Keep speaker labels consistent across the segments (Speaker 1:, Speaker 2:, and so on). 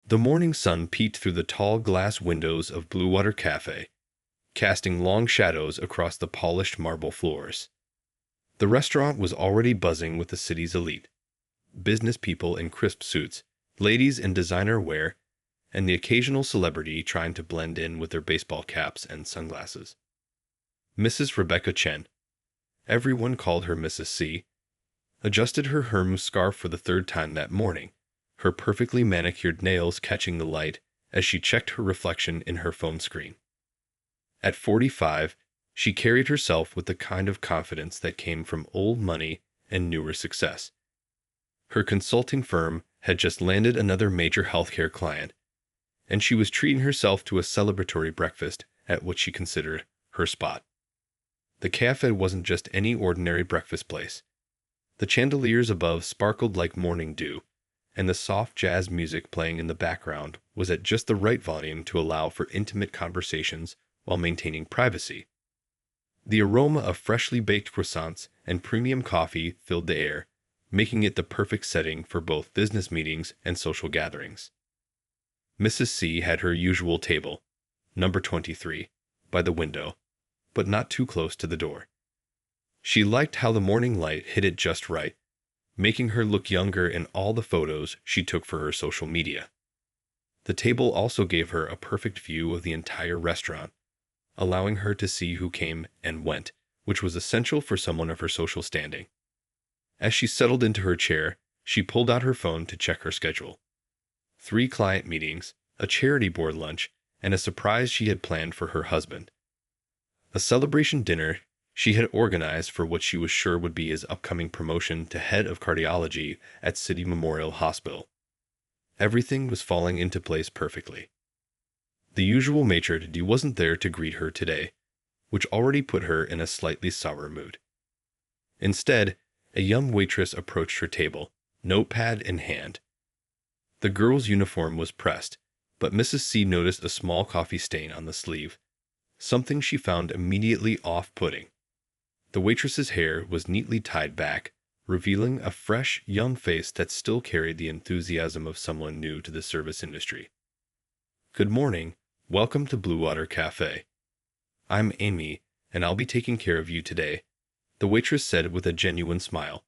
Speaker 1: The morning sun peeked through the tall glass windows of Blue Water Cafe, casting long shadows across the polished marble floors. The restaurant was already buzzing with the city's elite, business people in crisp suits, ladies in designer wear, and the occasional celebrity trying to blend in with their baseball caps and sunglasses. Mrs. Rebecca Chen, everyone called her Mrs. C, adjusted her hermous scarf for the third time that morning, her perfectly manicured nails catching the light as she checked her reflection in her phone screen. At 45, she carried herself with the kind of confidence that came from old money and newer success. Her consulting firm had just landed another major healthcare client, and she was treating herself to a celebratory breakfast at what she considered her spot. The cafe wasn't just any ordinary breakfast place. The chandeliers above sparkled like morning dew, and the soft jazz music playing in the background was at just the right volume to allow for intimate conversations while maintaining privacy. The aroma of freshly baked croissants and premium coffee filled the air, making it the perfect setting for both business meetings and social gatherings. Mrs. C had her usual table, number 23, by the window, but not too close to the door. She liked how the morning light hit it just right, making her look younger in all the photos she took for her social media. The table also gave her a perfect view of the entire restaurant, allowing her to see who came and went, which was essential for someone of her social standing. As she settled into her chair, she pulled out her phone to check her schedule. 3 client meetings, a charity board lunch, and a surprise she had planned for her husband. A celebration dinner she had organized for what she was sure would be his upcoming promotion to head of cardiology at City Memorial Hospital. Everything was falling into place perfectly. The usual maitre d' wasn't there to greet her today, which already put her in a slightly sour mood. Instead, a young waitress approached her table, notepad in hand. The girl's uniform was pressed, but Mrs. C noticed a small coffee stain on the sleeve, something she found immediately off-putting. The waitress's hair was neatly tied back, revealing a fresh, young face that still carried the enthusiasm of someone new to the service industry. "Good morning. Welcome to Blue Water Cafe. I'm Amy, and I'll be taking care of you today," the waitress said with a genuine smile,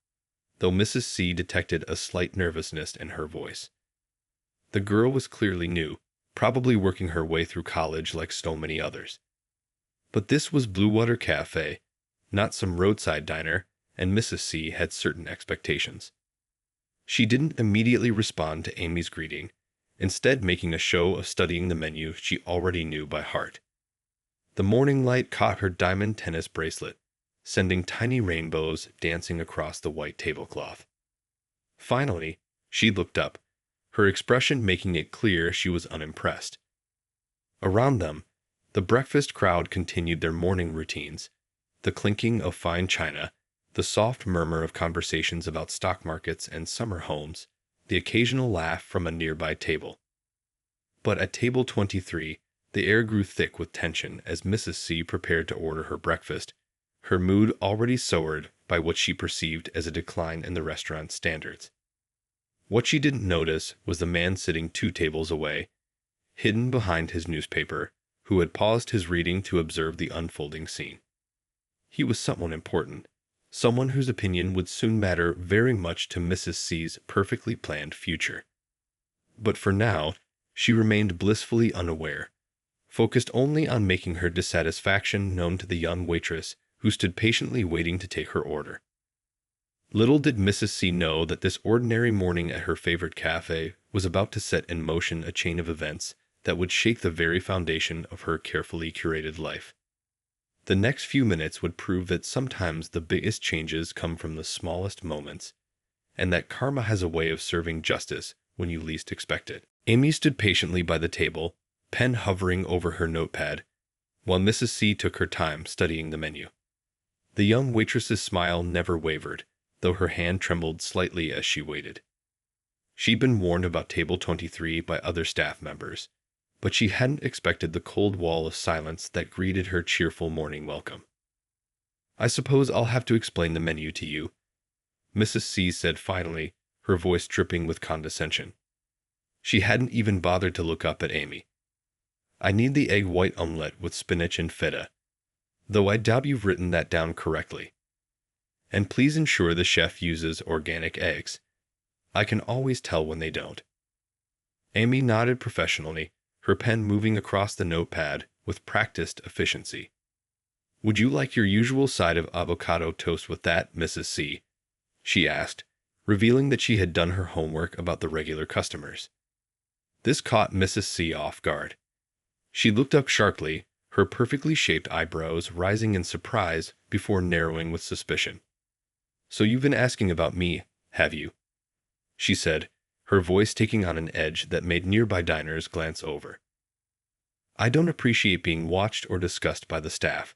Speaker 1: though Mrs. C detected a slight nervousness in her voice. The girl was clearly new, probably working her way through college like so many others. But this was Blue Water Cafe, not some roadside diner, and Mrs. C had certain expectations. She didn't immediately respond to Amy's greeting, instead making a show of studying the menu she already knew by heart. The morning light caught her diamond tennis bracelet, sending tiny rainbows dancing across the white tablecloth. Finally, she looked up, her expression making it clear she was unimpressed. Around them, the breakfast crowd continued their morning routines, the clinking of fine china, the soft murmur of conversations about stock markets and summer homes, the occasional laugh from a nearby table. But at table 23, the air grew thick with tension as Mrs. C prepared to order her breakfast, her mood already soured by what she perceived as a decline in the restaurant's standards. What she didn't notice was the man sitting 2 tables away, hidden behind his newspaper, who had paused his reading to observe the unfolding scene. He was someone important, someone whose opinion would soon matter very much to Mrs. C's perfectly planned future. But for now, she remained blissfully unaware, focused only on making her dissatisfaction known to the young waitress who stood patiently waiting to take her order. Little did Mrs. C know that this ordinary morning at her favorite cafe was about to set in motion a chain of events that would shake the very foundation of her carefully curated life. The next few minutes would prove that sometimes the biggest changes come from the smallest moments, and that karma has a way of serving justice when you least expect it. Amy stood patiently by the table, pen hovering over her notepad, while Mrs. C took her time studying the menu. The young waitress's smile never wavered, though her hand trembled slightly as she waited. She'd been warned about table 23 by other staff members, but she hadn't expected the cold wall of silence that greeted her cheerful morning welcome. "I suppose I'll have to explain the menu to you," Mrs. C said finally, her voice dripping with condescension. She hadn't even bothered to look up at Amy. I need the egg white omelette with spinach and feta, though I doubt you've written that down correctly. And please ensure the chef uses organic eggs. I can always tell when they don't. Amy nodded professionally, her pen moving across the notepad with practiced efficiency. Would you like your usual side of avocado toast with that, Mrs. C? She asked, revealing that she had done her homework about the regular customers. This caught Mrs. C off guard. She looked up sharply, her perfectly shaped eyebrows rising in surprise before narrowing with suspicion. So you've been asking about me, have you? She said, her voice taking on an edge that made nearby diners glance over. I don't appreciate being watched or discussed by the staff.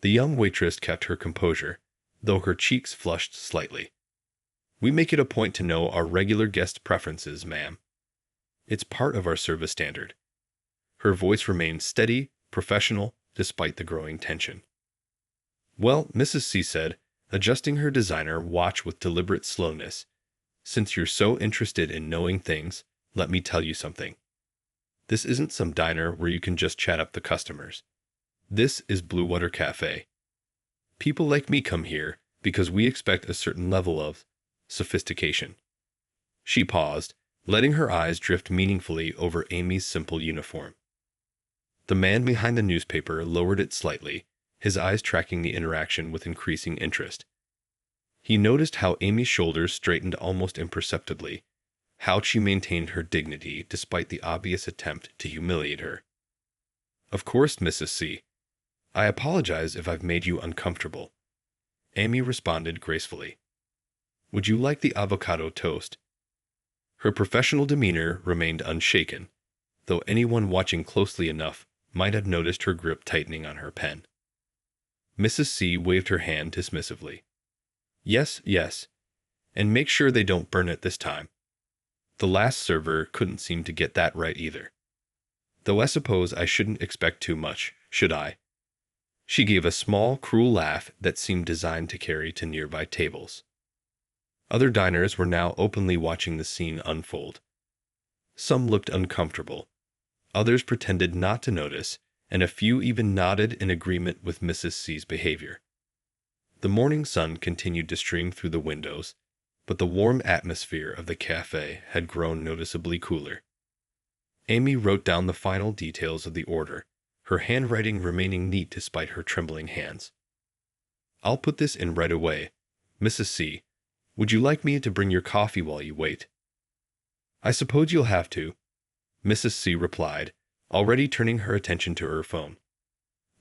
Speaker 1: The young waitress kept her composure, though her cheeks flushed slightly. We make it a point to know our regular guest preferences, ma'am. It's part of our service standard. Her voice remained steady, professional, despite the growing tension. Well, Mrs. C said, adjusting her designer watch with deliberate slowness, since you're so interested in knowing things, let me tell you something. This isn't some diner where you can just chat up the customers. This is Blue Water Cafe. People like me come here because we expect a certain level of sophistication. She paused, letting her eyes drift meaningfully over Amy's simple uniform. The man behind the newspaper lowered it slightly, his eyes tracking the interaction with increasing interest. He noticed how Amy's shoulders straightened almost imperceptibly, how she maintained her dignity despite the obvious attempt to humiliate her. Of course, Mrs. C. I apologize if I've made you uncomfortable. Amy responded gracefully. Would you like the avocado toast? Her professional demeanor remained unshaken, though anyone watching closely enough might have noticed her grip tightening on her pen. Mrs. C waved her hand dismissively. Yes, yes, and make sure they don't burn it this time. The last server couldn't seem to get that right either. Though I suppose I shouldn't expect too much, should I? She gave a small, cruel laugh that seemed designed to carry to nearby tables. Other diners were now openly watching the scene unfold. Some looked uncomfortable. Others pretended not to notice, and a few even nodded in agreement with Mrs. C's behavior. The morning sun continued to stream through the windows, but the warm atmosphere of the cafe had grown noticeably cooler. Amy wrote down the final details of the order, her handwriting remaining neat despite her trembling hands. I'll put this in right away. Mrs. C, would you like me to bring your coffee while you wait? I suppose you'll have to, Mrs. C replied, already turning her attention to her phone.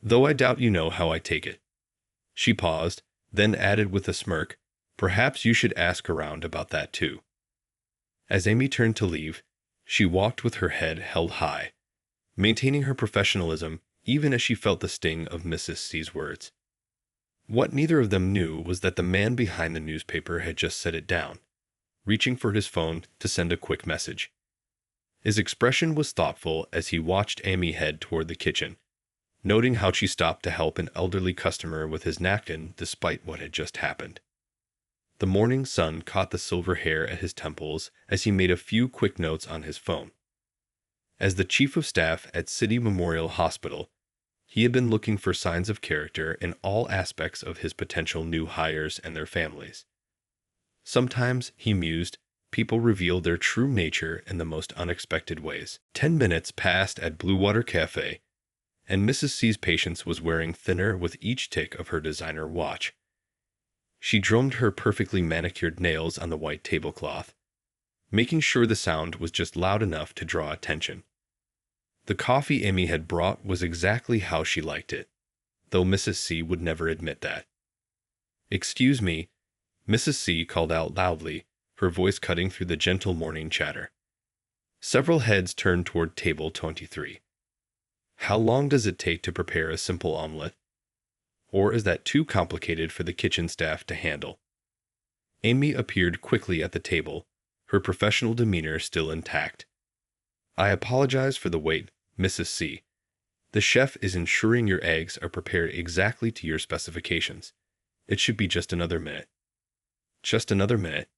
Speaker 1: Though I doubt you know how I take it. She paused, then added with a smirk, perhaps you should ask around about that too. As Amy turned to leave, she walked with her head held high, maintaining her professionalism even as she felt the sting of Mrs. C's words. What neither of them knew was that the man behind the newspaper had just set it down, reaching for his phone to send a quick message. His expression was thoughtful as he watched Amy head toward the kitchen, noting how she stopped to help an elderly customer with his napkin despite what had just happened. The morning sun caught the silver hair at his temples as he made a few quick notes on his phone. As the chief of staff at City Memorial Hospital, he had been looking for signs of character in all aspects of his potential new hires and their families. Sometimes, he mused, people reveal their true nature in the most unexpected ways. 10 minutes passed at Blue Water Cafe, and Mrs. C's patience was wearing thinner with each tick of her designer watch. She drummed her perfectly manicured nails on the white tablecloth, making sure the sound was just loud enough to draw attention. The coffee Amy had brought was exactly how she liked it, though Mrs. C would never admit that. Excuse me, Mrs. C called out loudly, her voice cutting through the gentle morning chatter. Several heads turned toward table 23. How long does it take to prepare a simple omelet? Or is that too complicated for the kitchen staff to handle? Amy appeared quickly at the table, her professional demeanor still intact. I apologize for the wait, Mrs. C. The chef is ensuring your eggs are prepared exactly to your specifications. It should be just another minute. Just another minute.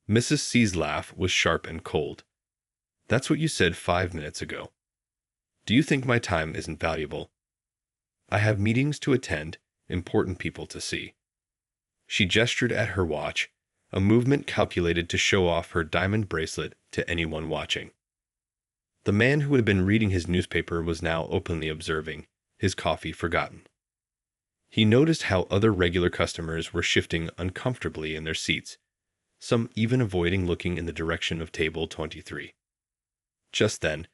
Speaker 1: Mrs. C's laugh was sharp and cold. That's what you said 5 minutes ago. Do you think my time isn't valuable? I have meetings to attend, important people to see. She gestured at her watch, a movement calculated to show off her diamond bracelet to anyone watching. The man who had been reading his newspaper was now openly observing, his coffee forgotten. He noticed how other regular customers were shifting uncomfortably in their seats, some even avoiding looking in the direction of table 23. Just then,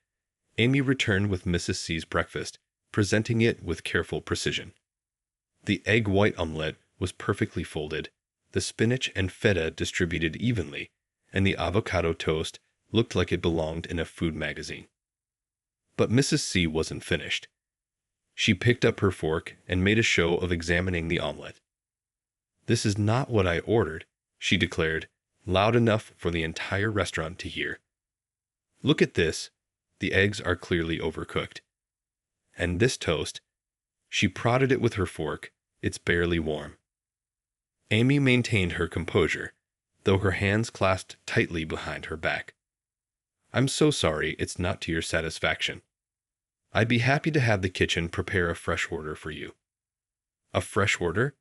Speaker 1: Amy returned with Mrs. C's breakfast, presenting it with careful precision. The egg white omelette was perfectly folded, the spinach and feta distributed evenly, and the avocado toast looked like it belonged in a food magazine. But Mrs. C wasn't finished. She picked up her fork and made a show of examining the omelette. "This is not what I ordered," she declared, loud enough for the entire restaurant to hear. "Look at this. The eggs are clearly overcooked. And this toast," she prodded it with her fork, "it's barely warm." Amy maintained her composure, though her hands clasped tightly behind her back. "I'm so sorry it's not to your satisfaction. I'd be happy to have the kitchen prepare a fresh order for you." "A fresh order?"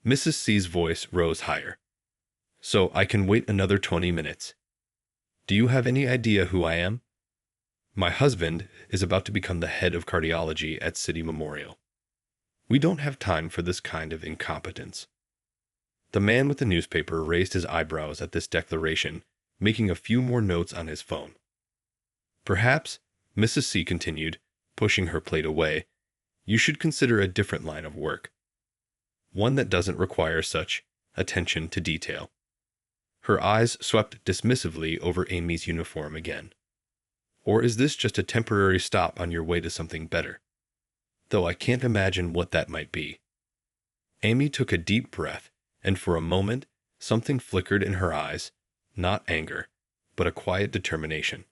Speaker 1: Mrs. C's voice rose higher. "So I can wait another 20 minutes. Do you have any idea who I am? My husband is about to become the head of cardiology at City Memorial. We don't have time for this kind of incompetence." The man with the newspaper raised his eyebrows at this declaration, making a few more notes on his phone. "Perhaps," Mrs. C continued, pushing her plate away, "you should consider a different line of work. One that doesn't require such attention to detail." Her eyes swept dismissively over Amy's uniform again. "Or is this just a temporary stop on your way to something better? Though I can't imagine what that might be." Amy took a deep breath, and for a moment something flickered in her eyes, not anger, but a quiet determination.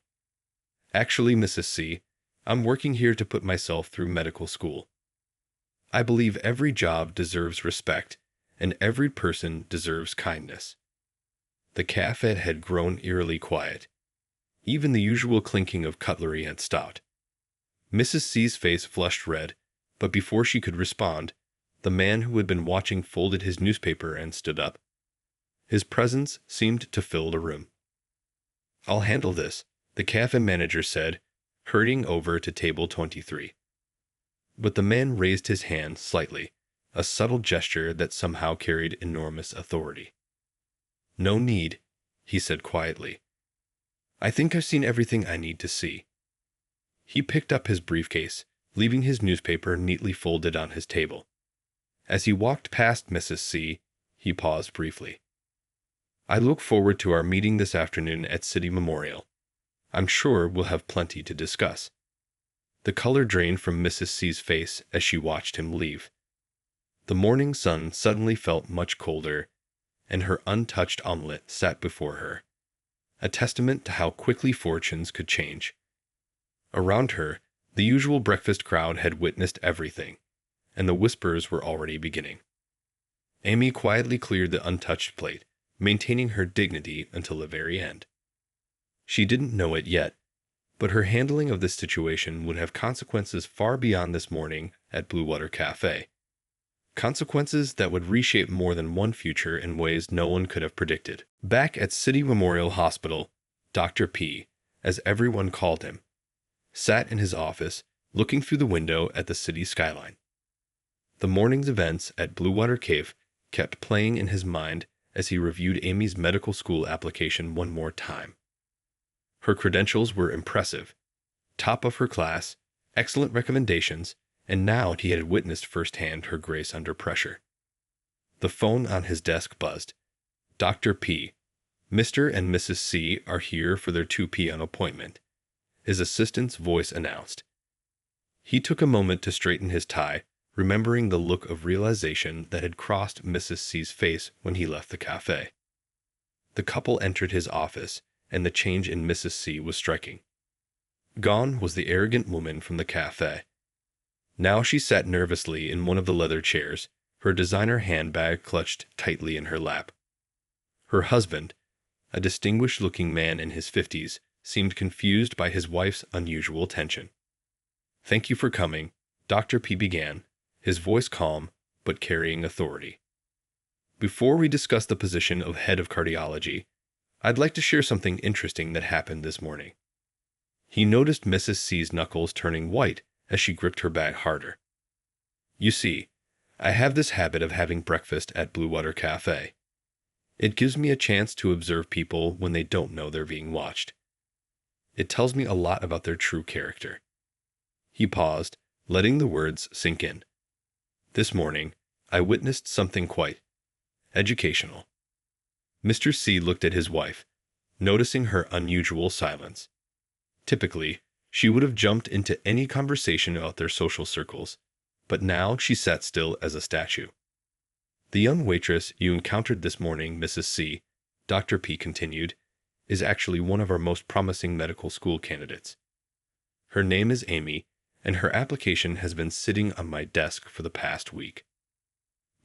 Speaker 1: "Actually, Mrs. C, I'm working here to put myself through medical school. I believe every job deserves respect, and every person deserves kindness." The cafe had grown eerily quiet. Even the usual clinking of cutlery had stopped. Mrs. C's face flushed red, but before she could respond, the man who had been watching folded his newspaper and stood up. His presence seemed to fill the room. "I'll handle this," the cafe manager said, hurrying over to table 23. But the man raised his hand slightly, a subtle gesture that somehow carried enormous authority. "No need," he said quietly. "I think I've seen everything I need to see." He picked up his briefcase, leaving his newspaper neatly folded on his table. As he walked past Mrs. C, he paused briefly. "I look forward to our meeting this afternoon at City Memorial. I'm sure we'll have plenty to discuss." The color drained from Mrs. C's face as she watched him leave. The morning sun suddenly felt much colder, and her untouched omelette sat before her, a testament to how quickly fortunes could change. Around her, the usual breakfast crowd had witnessed everything, and the whispers were already beginning. Amy quietly cleared the untouched plate, maintaining her dignity until the very end. She didn't know it yet, but her handling of this situation would have consequences far beyond this morning at Blue Water Cafe. Consequences that would reshape more than one future in ways no one could have predicted. Back at City Memorial Hospital, Dr. P, as everyone called him, sat in his office, looking through the window at the city skyline. The morning's events at Blue Water Cave kept playing in his mind as he reviewed Amy's medical school application one more time. Her credentials were impressive. Top of her class, excellent recommendations, and now he had witnessed firsthand her grace under pressure. The phone on his desk buzzed. "Dr. P, Mr. and Mrs. C are here for their 2 p.m. appointment," his assistant's voice announced. He took a moment to straighten his tie, remembering the look of realization that had crossed Mrs. C's face when he left the cafe. The couple entered his office, and the change in Mrs. C was striking. Gone was the arrogant woman from the cafe. Now she sat nervously in one of the leather chairs, her designer handbag clutched tightly in her lap. Her husband, a distinguished-looking man in his 50s, seemed confused by his wife's unusual tension. "Thank you for coming," Dr. P began, his voice calm but carrying authority. "Before we discuss the position of head of cardiology, I'd like to share something interesting that happened this morning." He noticed Mrs. C's knuckles turning white as she gripped her bag harder. "You see, I have this habit of having breakfast at Blue Water Cafe. It gives me a chance to observe people when they don't know they're being watched. It tells me a lot about their true character." He paused, letting the words sink in. "This morning, I witnessed something quite educational." Mr. C looked at his wife, noticing her unusual silence. Typically, she would have jumped into any conversation about their social circles, but now she sat still as a statue. "The young waitress you encountered this morning, Mrs. C," Dr. P continued, "is actually one of our most promising medical school candidates. Her name is Amy, and her application has been sitting on my desk for the past week."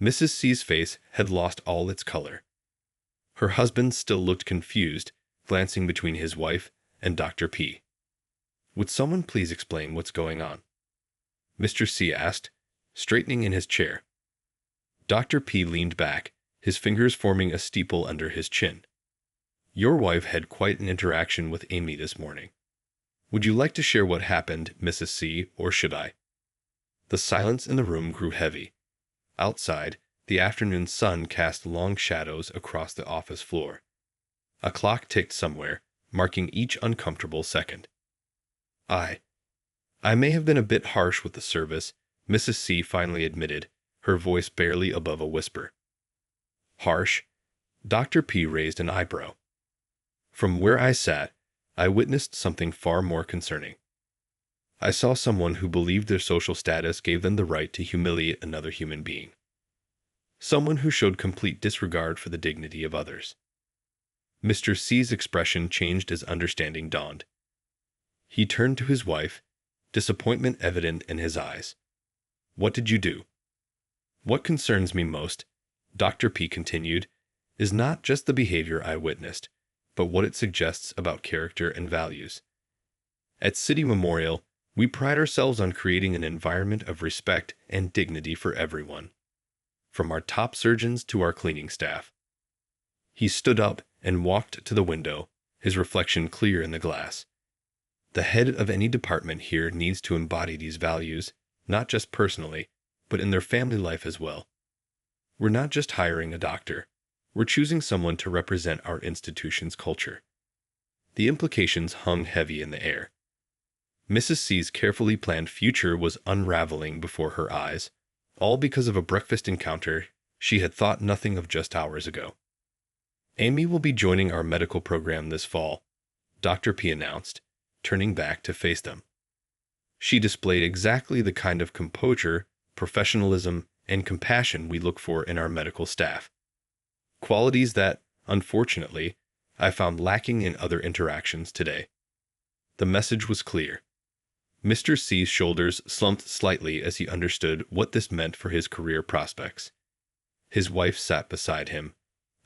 Speaker 1: Mrs. C's face had lost all its color. Her husband still looked confused, glancing between his wife and Dr. P. "Would someone please explain what's going on?" Mr. C asked, straightening in his chair. Dr. P leaned back, his fingers forming a steeple under his chin. "Your wife had quite an interaction with Amy this morning. Would you like to share what happened, Mrs. C, or should I?" The silence in the room grew heavy. Outside, the afternoon sun cast long shadows across the office floor. A clock ticked somewhere, marking each uncomfortable second. I may have been a bit harsh with the service," Mrs. C finally admitted, her voice barely above a whisper. "Harsh?" Dr. P raised an eyebrow. "From where I sat, I witnessed something far more concerning. I saw someone who believed their social status gave them the right to humiliate another human being. Someone who showed complete disregard for the dignity of others." Mr. C's expression changed as understanding dawned. He turned to his wife, disappointment evident in his eyes. "What did you do?" "What concerns me most," Dr. P continued, "is not just the behavior I witnessed, but what it suggests about character and values. At City Memorial, we pride ourselves on creating an environment of respect and dignity for everyone, from our top surgeons to our cleaning staff." He stood up and walked to the window, his reflection clear in the glass. "The head of any department here needs to embody these values, not just personally, but in their family life as well. We're not just hiring a doctor. We're choosing someone to represent our institution's culture." The implications hung heavy in the air. Mrs. C's carefully planned future was unraveling before her eyes, all because of a breakfast encounter she had thought nothing of just hours ago. "Amy will be joining our medical program this fall," Dr. P announced, turning back to face them. She displayed exactly the kind of composure, professionalism, and compassion we look for in our medical staff. Qualities that, unfortunately, I found lacking in other interactions today. The message was clear. Mr. C's shoulders slumped slightly as he understood what this meant for his career prospects. His wife sat beside him,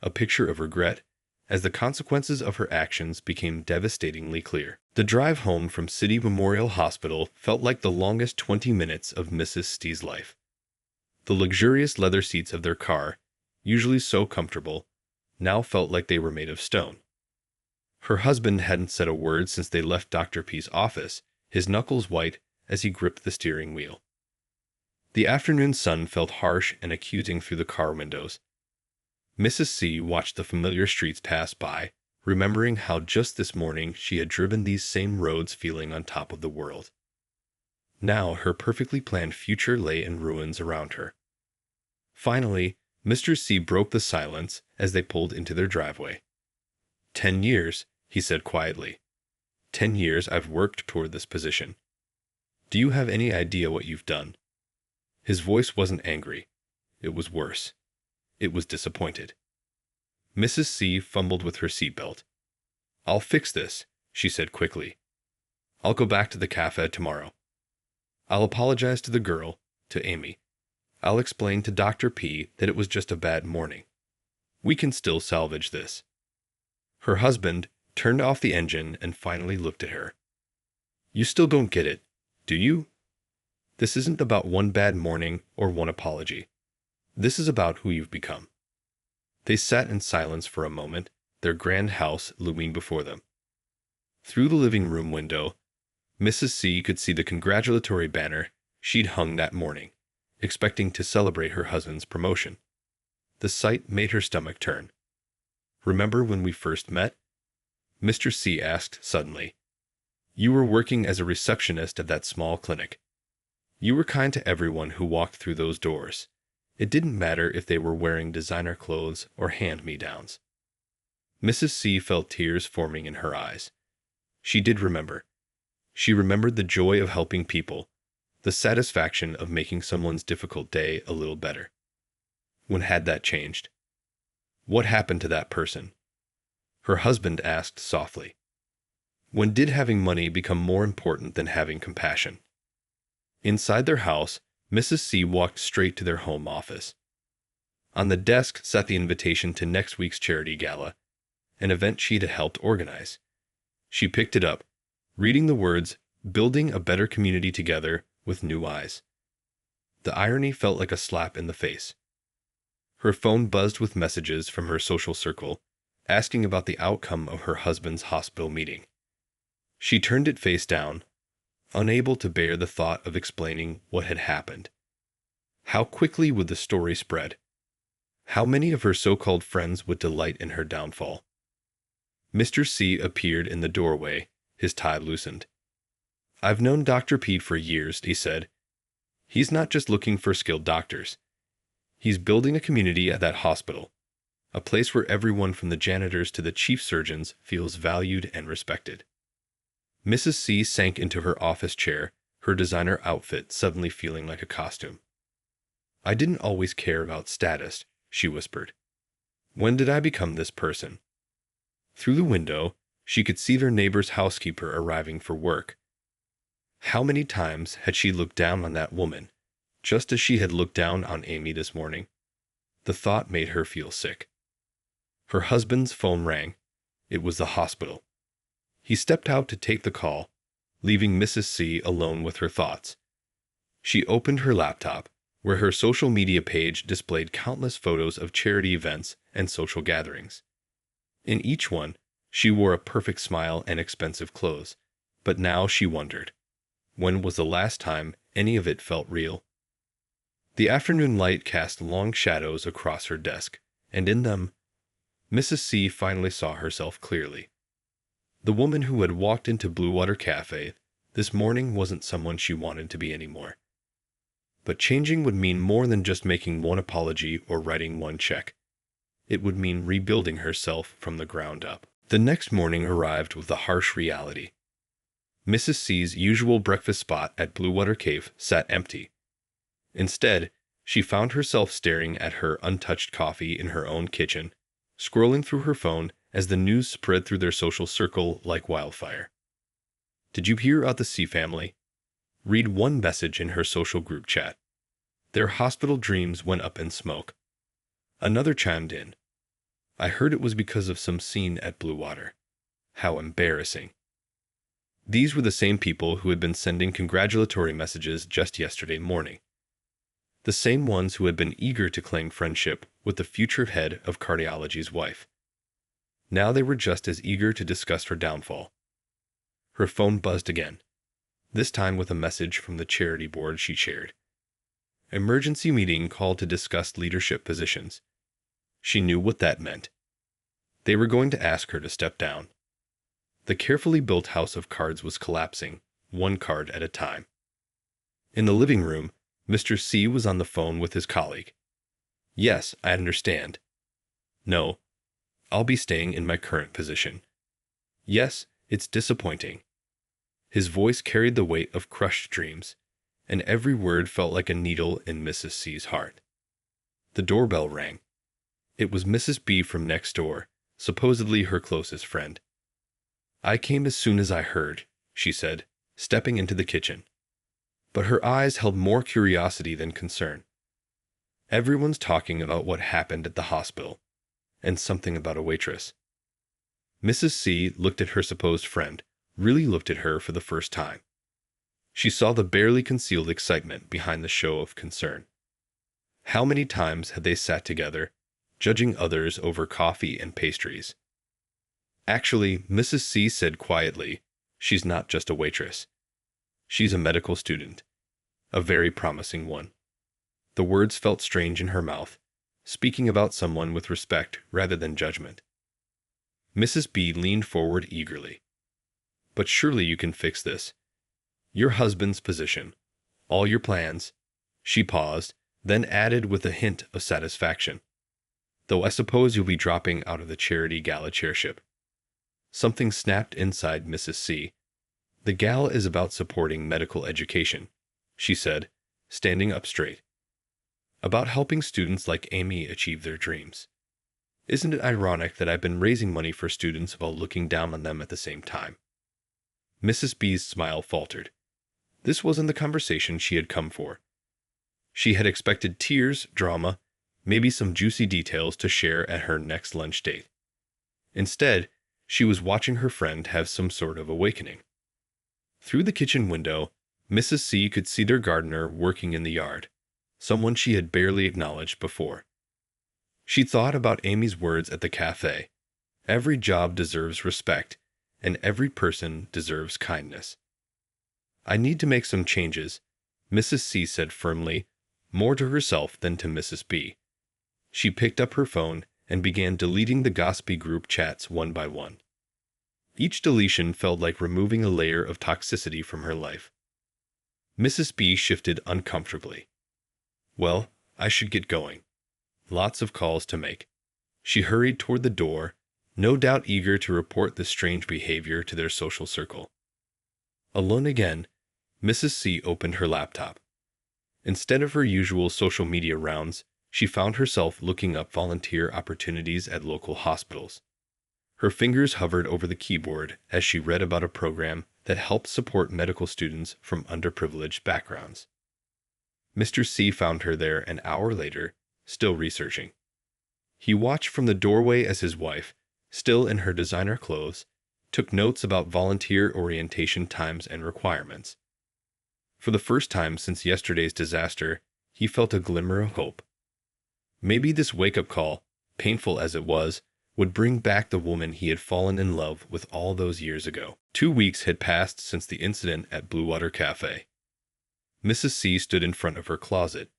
Speaker 1: a picture of regret, as the consequences of her actions became devastatingly clear. The drive home from City Memorial Hospital felt like the longest 20 minutes of Mrs. C's life. The luxurious leather seats of their car, usually so comfortable, now felt like they were made of stone. Her husband hadn't said a word since they left Dr. P's office, his knuckles white as he gripped the steering wheel. The afternoon sun felt harsh and accusing through the car windows. Mrs. C watched the familiar streets pass by, remembering how just this morning she had driven these same roads feeling on top of the world. Now her perfectly planned future lay in ruins around her. Finally, Mr. C broke the silence as they pulled into their driveway. 10 years, he said quietly. 10 years I've worked toward this position. Do you have any idea what you've done? His voice wasn't angry. It was worse. It was disappointed. Mrs. C fumbled with her seatbelt. I'll fix this, she said quickly. I'll go back to the cafe tomorrow. I'll apologize to the girl, to Amy. I'll explain to Dr. P that it was just a bad morning. We can still salvage this. Her husband, turned off the engine, and finally looked at her. You still don't get it, do you? This isn't about one bad morning or one apology. This is about who you've become. They sat in silence for a moment, their grand house looming before them. Through the living room window, Mrs. C could see the congratulatory banner she'd hung that morning, expecting to celebrate her husband's promotion. The sight made her stomach turn. Remember when we first met? Mr. C asked suddenly. You were working as a receptionist at that small clinic. You were kind to everyone who walked through those doors. It didn't matter if they were wearing designer clothes or hand-me-downs. Mrs. C felt tears forming in her eyes. She did remember. She remembered the joy of helping people, the satisfaction of making someone's difficult day a little better. When had that changed? What happened to that person? Her husband asked softly. When did having money become more important than having compassion? Inside their house, Mrs. C walked straight to their home office. On the desk sat the invitation to next week's charity gala, an event she'd helped organize. She picked it up, reading the words, "Building a better community together," with new eyes. The irony felt like a slap in the face. Her phone buzzed with messages from her social circle, asking about the outcome of her husband's hospital meeting. She turned it face down, unable to bear the thought of explaining what had happened. How quickly would the story spread? How many of her so-called friends would delight in her downfall? Mr. C appeared in the doorway, his tie loosened. I've known Dr. Pete for years, he said. He's not just looking for skilled doctors. He's building a community at that hospital, a place where everyone from the janitors to the chief surgeons feels valued and respected. Mrs. C sank into her office chair, her designer outfit suddenly feeling like a costume. I didn't always care about status, she whispered. When did I become this person? Through the window, she could see their neighbor's housekeeper arriving for work. How many times had she looked down on that woman, just as she had looked down on Amy this morning? The thought made her feel sick. Her husband's phone rang. It was the hospital. He stepped out to take the call, leaving Mrs. C alone with her thoughts. She opened her laptop, where her social media page displayed countless photos of charity events and social gatherings. In each one, she wore a perfect smile and expensive clothes, but now she wondered, when was the last time any of it felt real? The afternoon light cast long shadows across her desk, and in them, Mrs. C finally saw herself clearly. The woman who had walked into Blue Water Cafe this morning wasn't someone she wanted to be anymore. But changing would mean more than just making one apology or writing one check. It would mean rebuilding herself from the ground up. The next morning arrived with the harsh reality. Mrs. C's usual breakfast spot at Blue Water Cave sat empty. Instead, she found herself staring at her untouched coffee in her own kitchen, scrolling through her phone as the news spread through their social circle like wildfire. Did you hear about the C family? Read one message in her social group chat. Their hospital dreams went up in smoke. Another chimed in. I heard it was because of some scene at Blue Water. How embarrassing. These were the same people who had been sending congratulatory messages just yesterday morning. The same ones who had been eager to claim friendship with the future head of cardiology's wife. Now they were just as eager to discuss her downfall. Her phone buzzed again, this time with a message from the charity board she chaired. Emergency meeting called to discuss leadership positions. She knew what that meant. They were going to ask her to step down. The carefully built house of cards was collapsing, one card at a time. In the living room, Mr. C was on the phone with his colleague. Yes, I understand. No, I'll be staying in my current position. Yes, it's disappointing. His voice carried the weight of crushed dreams, and every word felt like a needle in Mrs. C's heart. The doorbell rang. It was Mrs. B from next door, supposedly her closest friend. I came as soon as I heard, she said, stepping into the kitchen. But her eyes held more curiosity than concern. Everyone's talking about what happened at the hospital, and something about a waitress. Mrs. C looked at her supposed friend, really looked at her for the first time. She saw the barely concealed excitement behind the show of concern. How many times had they sat together, judging others over coffee and pastries? Actually, Mrs. C said quietly, she's not just a waitress. She's a medical student. A very promising one. The words felt strange in her mouth, speaking about someone with respect rather than judgment. Mrs. B leaned forward eagerly. But surely you can fix this. Your husband's position. All your plans. She paused, then added with a hint of satisfaction. Though I suppose you'll be dropping out of the charity gala chairship. Something snapped inside Mrs. C. The gala is about supporting medical education, she said, standing up straight. About helping students like Amy achieve their dreams. Isn't it ironic that I've been raising money for students while looking down on them at the same time? Mrs. B's smile faltered. This wasn't the conversation she had come for. She had expected tears, drama, maybe some juicy details to share at her next lunch date. Instead, she was watching her friend have some sort of awakening. Through the kitchen window, Mrs. C could see their gardener working in the yard, someone she had barely acknowledged before. She thought about Amy's words at the cafe. Every job deserves respect, and every person deserves kindness. I need to make some changes, Mrs. C said firmly, more to herself than to Mrs. B. She picked up her phone and began deleting the gossipy group chats one by one. Each deletion felt like removing a layer of toxicity from her life. Mrs. B shifted uncomfortably. Well, I should get going. Lots of calls to make. She hurried toward the door, no doubt eager to report this strange behavior to their social circle. Alone again, Mrs. C opened her laptop. Instead of her usual social media rounds, she found herself looking up volunteer opportunities at local hospitals. Her fingers hovered over the keyboard as she read about a program that helped support medical students from underprivileged backgrounds. Mr. C found her there an hour later, still researching. He watched from the doorway as his wife, still in her designer clothes, took notes about volunteer orientation times and requirements. For the first time since yesterday's disaster, he felt a glimmer of hope. Maybe this wake-up call, painful as it was, would bring back the woman he had fallen in love with all those years ago. 2 weeks had passed since the incident at Blue Water Cafe. Mrs. C stood in front of her closet,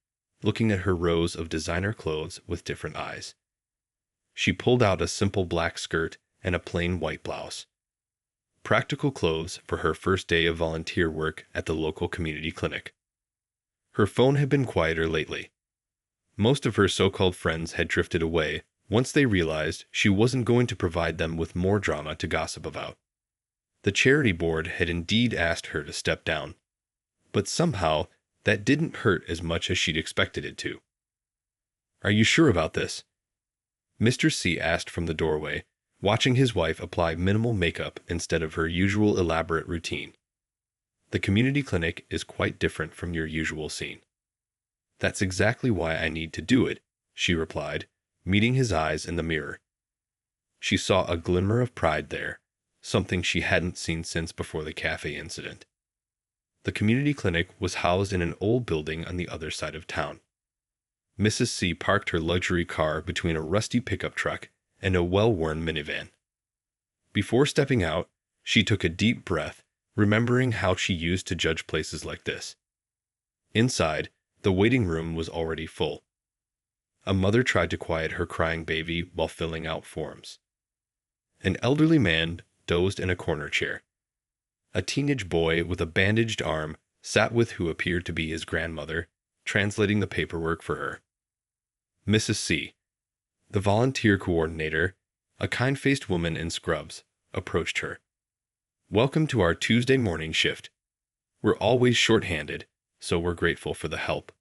Speaker 1: looking at her rows of designer clothes with different eyes. She pulled out a simple black skirt and a plain white blouse. Practical clothes for her first day of volunteer work at the local community clinic. Her phone had been quieter lately. Most of her so-called friends had drifted away once they realized she wasn't going to provide them with more drama to gossip about. The charity board had indeed asked her to step down, but somehow that didn't hurt as much as she'd expected it to. Are you sure about this? Mr. C asked from the doorway, watching his wife apply minimal makeup instead of her usual elaborate routine. The community clinic is quite different from your usual scene. That's exactly why I need to do it, she replied, meeting his eyes in the mirror. She saw a glimmer of pride there, something she hadn't seen since before the cafe incident. The community clinic was housed in an old building on the other side of town. Mrs. C parked her luxury car between a rusty pickup truck and a well-worn minivan. Before stepping out, she took a deep breath, remembering how she used to judge places like this. Inside, the waiting room was already full. A mother tried to quiet her crying baby while filling out forms. An elderly man dozed in a corner chair. A teenage boy with a bandaged arm sat with who appeared to be his grandmother, translating the paperwork for her. Mrs. C, the volunteer coordinator, a kind-faced woman in scrubs, approached her. Welcome to our Tuesday morning shift. We're always short-handed, so we're grateful for the help.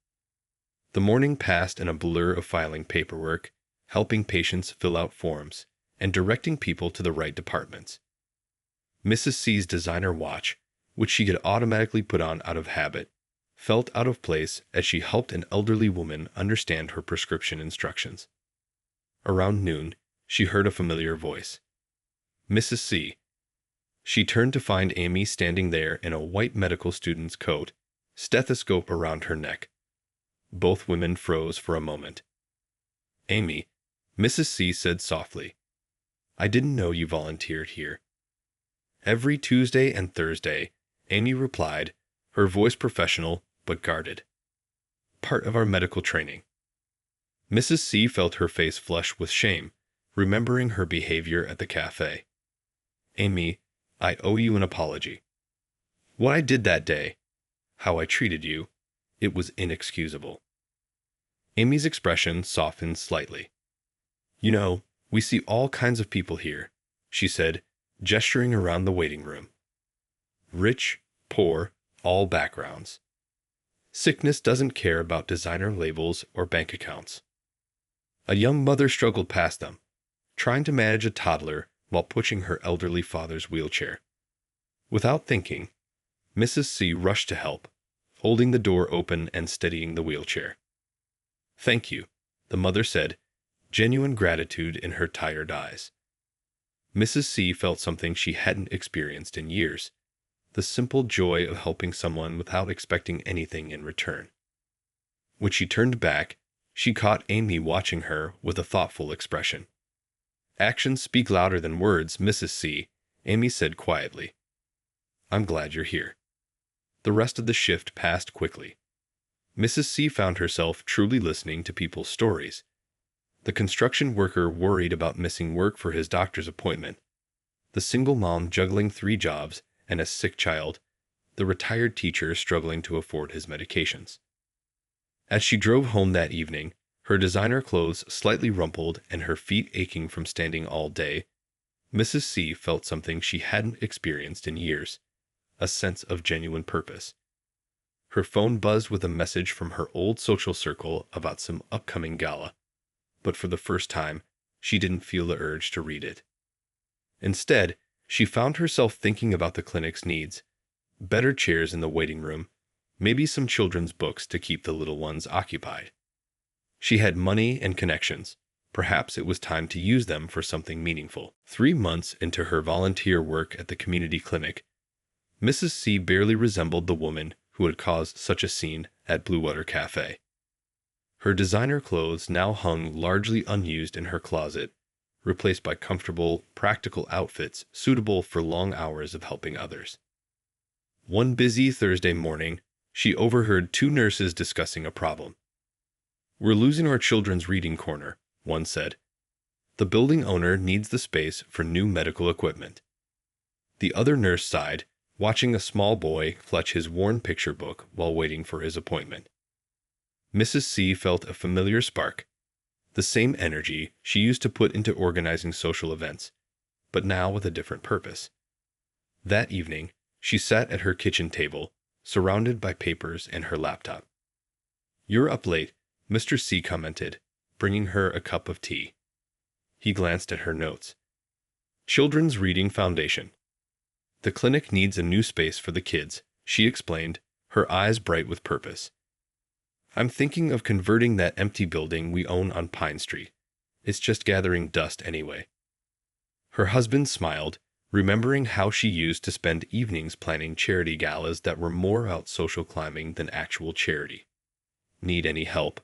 Speaker 1: The morning passed in a blur of filing paperwork, helping patients fill out forms, and directing people to the right departments. Mrs. C's designer watch, which she had automatically put on out of habit, felt out of place as she helped an elderly woman understand her prescription instructions. Around noon, she heard a familiar voice. Mrs. C. She turned to find Amy standing there in a white medical student's coat, stethoscope around her neck. Both women froze for a moment. Amy, Mrs. C said softly, I didn't know you volunteered here. Every Tuesday and Thursday, Amy replied, her voice professional but guarded. Part of our medical training. Mrs. C felt her face flush with shame, remembering her behavior at the cafe. Amy, I owe you an apology. What I did that day, how I treated you, it was inexcusable. Amy's expression softened slightly. You know, we see all kinds of people here, she said, gesturing around the waiting room. Rich, poor, all backgrounds. Sickness doesn't care about designer labels or bank accounts. A young mother struggled past them, trying to manage a toddler while pushing her elderly father's wheelchair. Without thinking, Mrs. C rushed to help, holding the door open and steadying the wheelchair. Thank you, the mother said, genuine gratitude in her tired eyes. Mrs. C felt something she hadn't experienced in years, the simple joy of helping someone without expecting anything in return. When she turned back, she caught Amy watching her with a thoughtful expression. Actions speak louder than words, Mrs. C, Amy said quietly. I'm glad you're here. The rest of the shift passed quickly. Mrs. C found herself truly listening to people's stories. The construction worker worried about missing work for his doctor's appointment. The single mom juggling 3 jobs and a sick child. The retired teacher struggling to afford his medications. As she drove home that evening, her designer clothes slightly rumpled and her feet aching from standing all day, Mrs. C felt something she hadn't experienced in years, a sense of genuine purpose. Her phone buzzed with a message from her old social circle about some upcoming gala, but for the first time, she didn't feel the urge to read it. Instead, she found herself thinking about the clinic's needs, better chairs in the waiting room, maybe some children's books to keep the little ones occupied. She had money and connections. Perhaps it was time to use them for something meaningful. 3 months into her volunteer work at the community clinic, Mrs. C barely resembled the woman who had caused such a scene at Blue Water Cafe. Her designer clothes now hung largely unused in her closet, replaced by comfortable, practical outfits suitable for long hours of helping others. One busy Thursday morning, she overheard 2 nurses discussing a problem. We're losing our children's reading corner, one said. The building owner needs the space for new medical equipment. The other nurse sighed, watching a small boy clutch his worn picture book while waiting for his appointment. Mrs. C felt a familiar spark, the same energy she used to put into organizing social events, but now with a different purpose. That evening, she sat at her kitchen table, surrounded by papers and her laptop. You're up late, Mr. C commented, bringing her a cup of tea. He glanced at her notes. Children's Reading Foundation. The clinic needs a new space for the kids, she explained, her eyes bright with purpose. I'm thinking of converting that empty building we own on Pine Street. It's just gathering dust anyway. Her husband smiled, remembering how she used to spend evenings planning charity galas that were more about social climbing than actual charity. Need any help?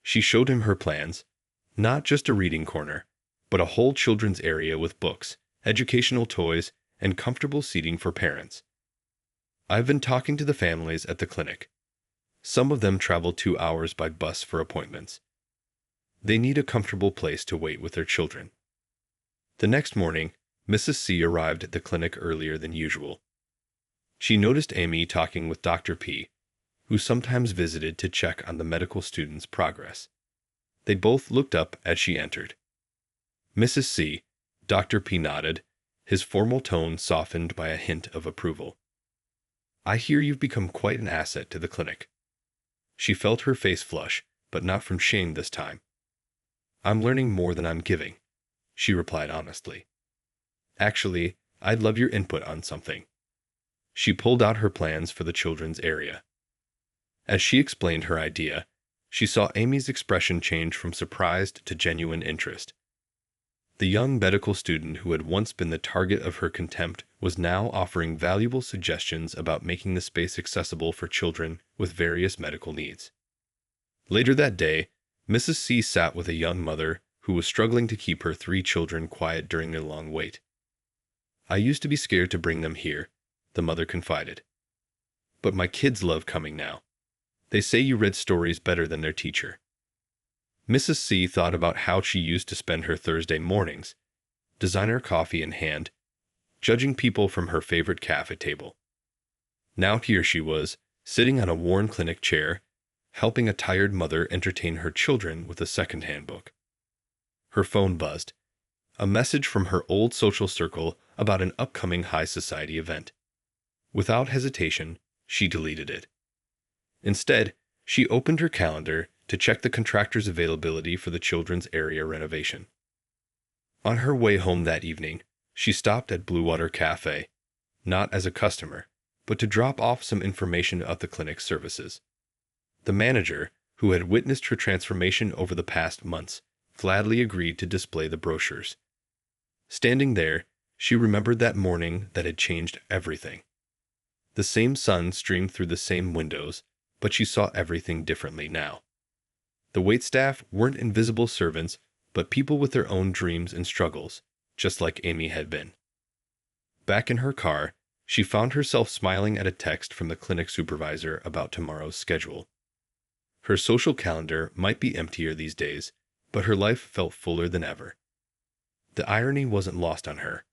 Speaker 1: She showed him her plans, not just a reading corner, but a whole children's area with books, educational toys, and comfortable seating for parents. I've been talking to the families at the clinic. Some of them travel 2 hours by bus for appointments. They need a comfortable place to wait with their children. The next morning, Mrs. C arrived at the clinic earlier than usual. She noticed Amy talking with Dr. P, who sometimes visited to check on the medical student's progress. They both looked up as she entered. Mrs. C, Dr. P nodded, his formal tone softened by a hint of approval. I hear you've become quite an asset to the clinic. She felt her face flush, but not from shame this time. I'm learning more than I'm giving, she replied honestly. Actually, I'd love your input on something. She pulled out her plans for the children's area. As she explained her idea, she saw Amy's expression change from surprised to genuine interest. The young medical student who had once been the target of her contempt was now offering valuable suggestions about making the space accessible for children with various medical needs. Later that day, Mrs. C sat with a young mother who was struggling to keep her 3 children quiet during their long wait. "I used to be scared to bring them here," the mother confided. "But my kids love coming now. They say you read stories better than their teacher." Mrs. C thought about how she used to spend her Thursday mornings, designer coffee in hand, judging people from her favorite cafe table. Now here she was, sitting on a worn clinic chair, helping a tired mother entertain her children with a second-hand book. Her phone buzzed. A message from her old social circle about an upcoming high society event. Without hesitation, she deleted it. Instead, she opened her calendar to check the contractor's availability for the children's area renovation. On her way home that evening, she stopped at Blue Water Cafe, not as a customer, but to drop off some information about the clinic's services. The manager, who had witnessed her transformation over the past months, gladly agreed to display the brochures. Standing there, she remembered that morning that had changed everything. The same sun streamed through the same windows, but she saw everything differently now. The waitstaff weren't invisible servants, but people with their own dreams and struggles, just like Amy had been. Back in her car, she found herself smiling at a text from the clinic supervisor about tomorrow's schedule. Her social calendar might be emptier these days, but her life felt fuller than ever. The irony wasn't lost on her.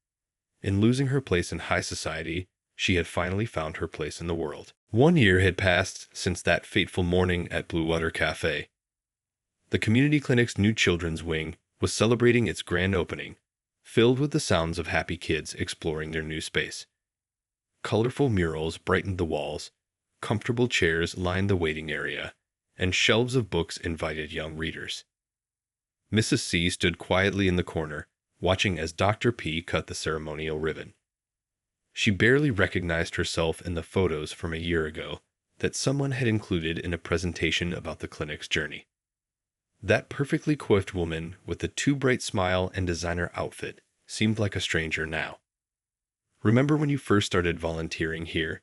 Speaker 1: In losing her place in high society, she had finally found her place in the world. 1 year had passed since that fateful morning at Blue Water Cafe. The community clinic's new children's wing was celebrating its grand opening, filled with the sounds of happy kids exploring their new space. Colorful murals brightened the walls, comfortable chairs lined the waiting area, and shelves of books invited young readers. Mrs. C stood quietly in the corner, watching as Dr. P cut the ceremonial ribbon. She barely recognized herself in the photos from a year ago that someone had included in a presentation about the clinic's journey. That perfectly coiffed woman with the too bright smile and designer outfit seemed like a stranger now. "Remember when you first started volunteering here?"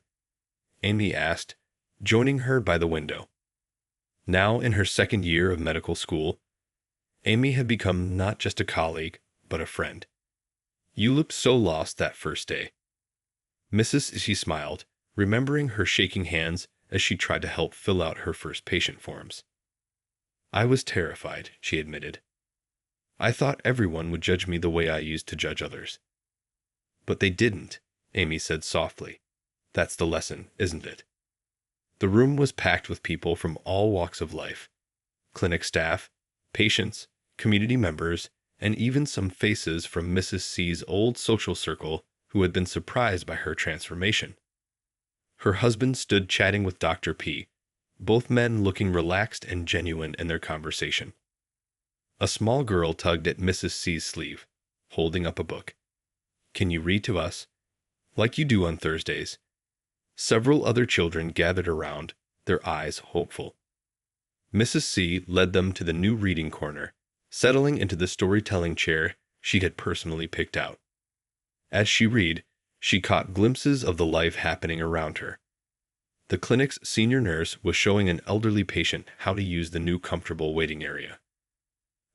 Speaker 1: Amy asked, joining her by the window. Now in her second year of medical school, Amy had become not just a colleague, but a friend. "You looked so lost that first day." Mrs. C smiled, remembering her shaking hands as she tried to help fill out her first patient forms. "I was terrified," she admitted. "I thought everyone would judge me the way I used to judge others." "But they didn't," Amy said softly. "That's the lesson, isn't it?" The room was packed with people from all walks of life. Clinic staff, patients, community members, and even some faces from Mrs. C's old social circle who had been surprised by her transformation. Her husband stood chatting with Dr. P, both men looking relaxed and genuine in their conversation. A small girl tugged at Mrs. C's sleeve, holding up a book. "Can you read to us? Like you do on Thursdays." Several other children gathered around, their eyes hopeful. Mrs. C led them to the new reading corner, settling into the storytelling chair she had personally picked out. As she read, she caught glimpses of the life happening around her. The clinic's senior nurse was showing an elderly patient how to use the new comfortable waiting area.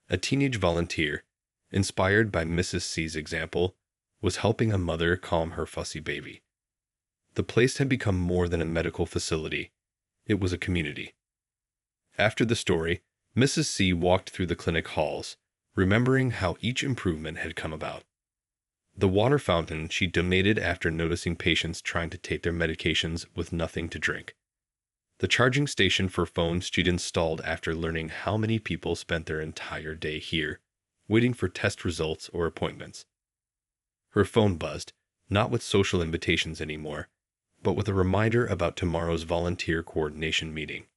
Speaker 1: A teenage volunteer, inspired by Mrs. C's example, was helping a mother calm her fussy baby. The place had become more than a medical facility. It was a community. After the story, Mrs. C walked through the clinic halls, remembering how each improvement had come about. The water fountain she donated after noticing patients trying to take their medications with nothing to drink. The charging station for phones she'd installed after learning how many people spent their entire day here, waiting for test results or appointments. Her phone buzzed, not with social invitations anymore, but with a reminder about tomorrow's volunteer coordination meeting.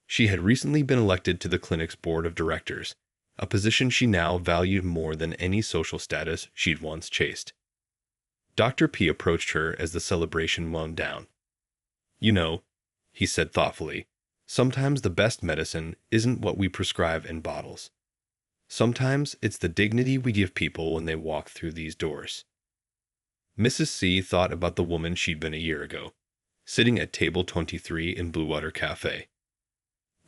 Speaker 1: She had recently been elected to the clinic's board of directors, a position she now valued more than any social status she'd once chased. Dr. P approached her as the celebration wound down. "You know," he said thoughtfully, "sometimes the best medicine isn't what we prescribe in bottles. Sometimes it's the dignity we give people when they walk through these doors. Mrs. C thought about the woman she'd been a year ago, sitting at table 23 in Blue Water Cafe.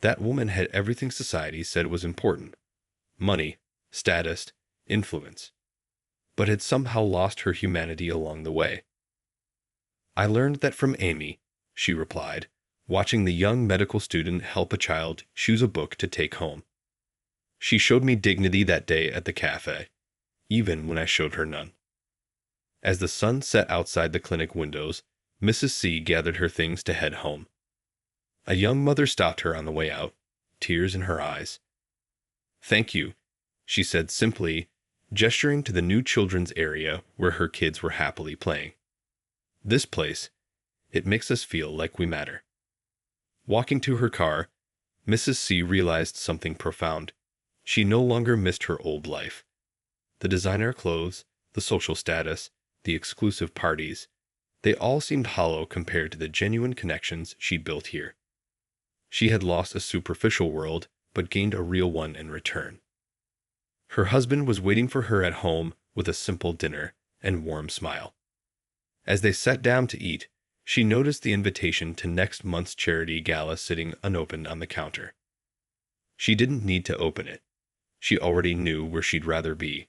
Speaker 1: That woman had everything society said was important: money, status, influence, but had somehow lost her humanity along the way. "I learned that from Amy," she replied, watching the young medical student help a child choose a book to take home. "She showed me dignity that day at the cafe, even when I showed her none." As the sun set outside the clinic windows, Mrs. C gathered her things to head home. A young mother stopped her on the way out, tears in her eyes. "Thank you," she said simply, gesturing to the new children's area where her kids were happily playing. "This place, it makes us feel like we matter." Walking to her car, Mrs. C realized something profound. She no longer missed her old life. The designer clothes, the social status, the exclusive parties, they all seemed hollow compared to the genuine connections she'd built here. She had lost a superficial world, but gained a real one in return. Her husband was waiting for her at home with a simple dinner and warm smile. As they sat down to eat, she noticed the invitation to next month's charity gala sitting unopened on the counter. She didn't need to open it. She already knew where she'd rather be: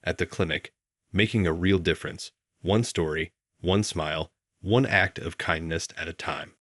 Speaker 1: at the clinic, making a real difference, one story, one smile, one act of kindness at a time.